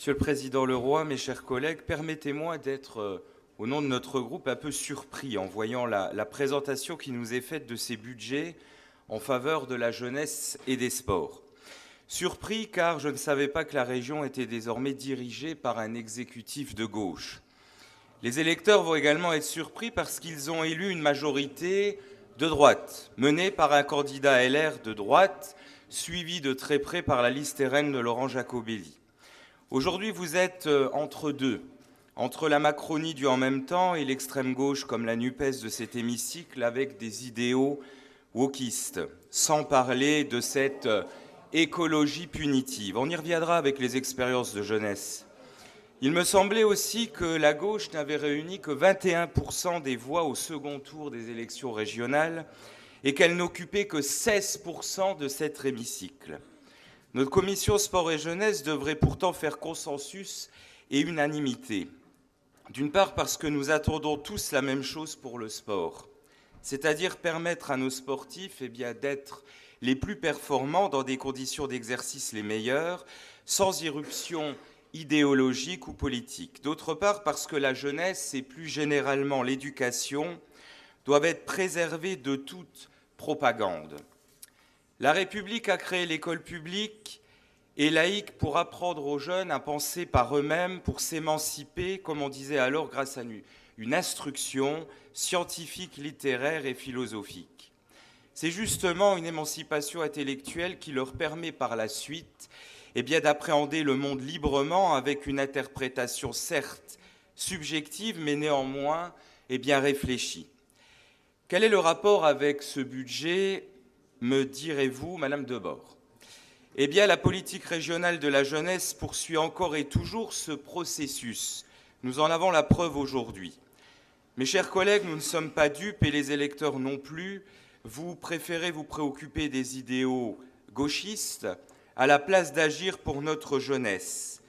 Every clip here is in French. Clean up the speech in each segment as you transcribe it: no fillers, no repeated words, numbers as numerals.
Monsieur le Président Leroy, mes chers collègues, permettez-moi d'être, au nom de notre groupe, un peu surpris en voyant la présentation qui nous est faite de ces budgets en faveur de la jeunesse et des sports. Surpris car je ne savais pas que la région était désormais dirigée par un exécutif de gauche. Les électeurs vont également être surpris parce qu'ils ont élu une majorité de droite, menée par un candidat LR de droite, suivi de très près par la liste RN de Laurent Jacobelli. Aujourd'hui, vous êtes entre deux, entre la Macronie du en même temps et l'extrême gauche comme la NUPES de cet hémicycle avec des idéaux wokistes, sans parler de cette écologie punitive. On y reviendra avec les expériences de jeunesse. Il me semblait aussi que la gauche n'avait réuni que 21% des voix au second tour des élections régionales et qu'elle n'occupait que 16% de cet hémicycle. Notre commission sport et jeunesse devrait pourtant faire consensus et unanimité. D'une part parce que nous attendons tous la même chose pour le sport, c'est-à-dire permettre à nos sportifs d'être les plus performants dans des conditions d'exercice les meilleures, sans irruption idéologique ou politique. D'autre part parce que la jeunesse et plus généralement l'éducation doivent être préservées de toute propagande. La République a créé l'école publique et laïque pour apprendre aux jeunes à penser par eux-mêmes, pour s'émanciper, comme on disait alors, grâce à une instruction scientifique, littéraire et philosophique. C'est justement une émancipation intellectuelle qui leur permet par la suite d'appréhender le monde librement avec une interprétation certes subjective, mais néanmoins réfléchie. Quel est le rapport avec ce budget, me direz-vous, Madame Debord ? La politique régionale de la jeunesse poursuit encore et toujours ce processus. Nous en avons la preuve aujourd'hui. Mes chers collègues, nous ne sommes pas dupes et les électeurs non plus. Vous préférez vous préoccuper des idéaux gauchistes à la place d'agir pour notre jeunesse.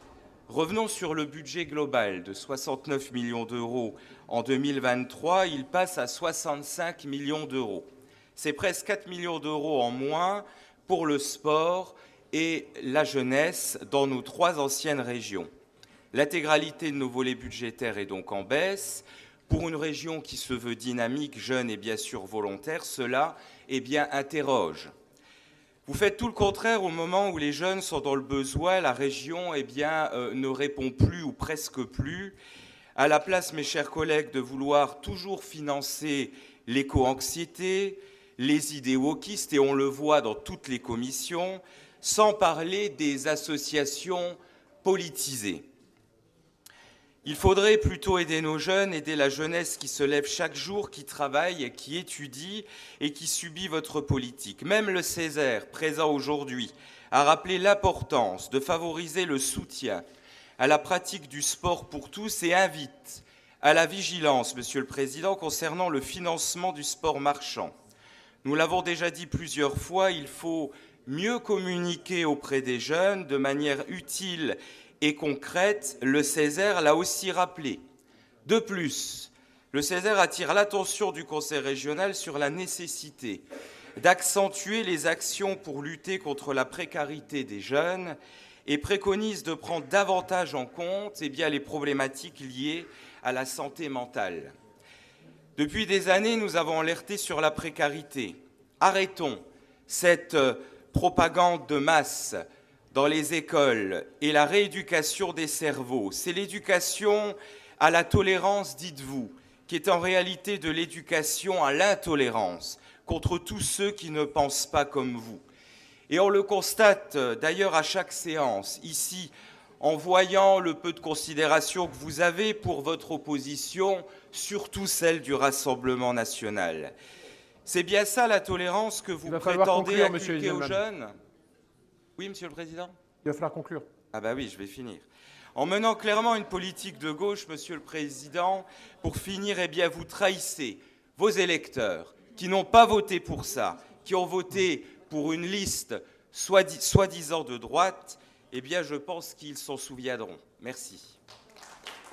Revenons sur le budget global de 69 millions d'euros en 2023. Il passe à 65 millions d'euros. C'est presque 4 millions d'euros en moins pour le sport et la jeunesse dans nos 3 anciennes régions. L'intégralité de nos volets budgétaires est donc en baisse. Pour une région qui se veut dynamique, jeune et bien sûr volontaire, cela interroge. Vous faites tout le contraire au moment où les jeunes sont dans le besoin. La région ne répond plus ou presque plus. À la place, mes chers collègues, de vouloir toujours financer l'éco-anxiété, les idées wokistes, et on le voit dans toutes les commissions, sans parler des associations politisées. Il faudrait plutôt aider nos jeunes, aider la jeunesse qui se lève chaque jour, qui travaille, qui étudie et qui subit votre politique. Même le Césaire, présent aujourd'hui, a rappelé l'importance de favoriser le soutien à la pratique du sport pour tous et invite à la vigilance, Monsieur le Président, concernant le financement du sport marchand. Nous l'avons déjà dit plusieurs fois, il faut mieux communiquer auprès des jeunes de manière utile et concrète. Le Césaire l'a aussi rappelé. De plus, le Césaire attire l'attention du Conseil régional sur la nécessité d'accentuer les actions pour lutter contre la précarité des jeunes et préconise de prendre davantage en compte les problématiques liées à la santé mentale. Depuis des années, nous avons alerté sur la précarité. Arrêtons cette propagande de masse dans les écoles et la rééducation des cerveaux. C'est l'éducation à la tolérance, dites-vous, qui est en réalité de l'éducation à l'intolérance contre tous ceux qui ne pensent pas comme vous. Et on le constate d'ailleurs à chaque séance, ici, en voyant le peu de considération que vous avez pour votre opposition, surtout celle du Rassemblement national. C'est bien ça la tolérance que vous prétendez inculquer aux jeunes ? Oui, Monsieur le Président ? Il va falloir conclure. Ah bah oui, je vais finir. En menant clairement une politique de gauche, Monsieur le Président, pour finir, vous trahissez vos électeurs qui n'ont pas voté pour ça, qui ont voté pour une liste soi-disant de droite. Je pense qu'ils s'en souviendront. Merci.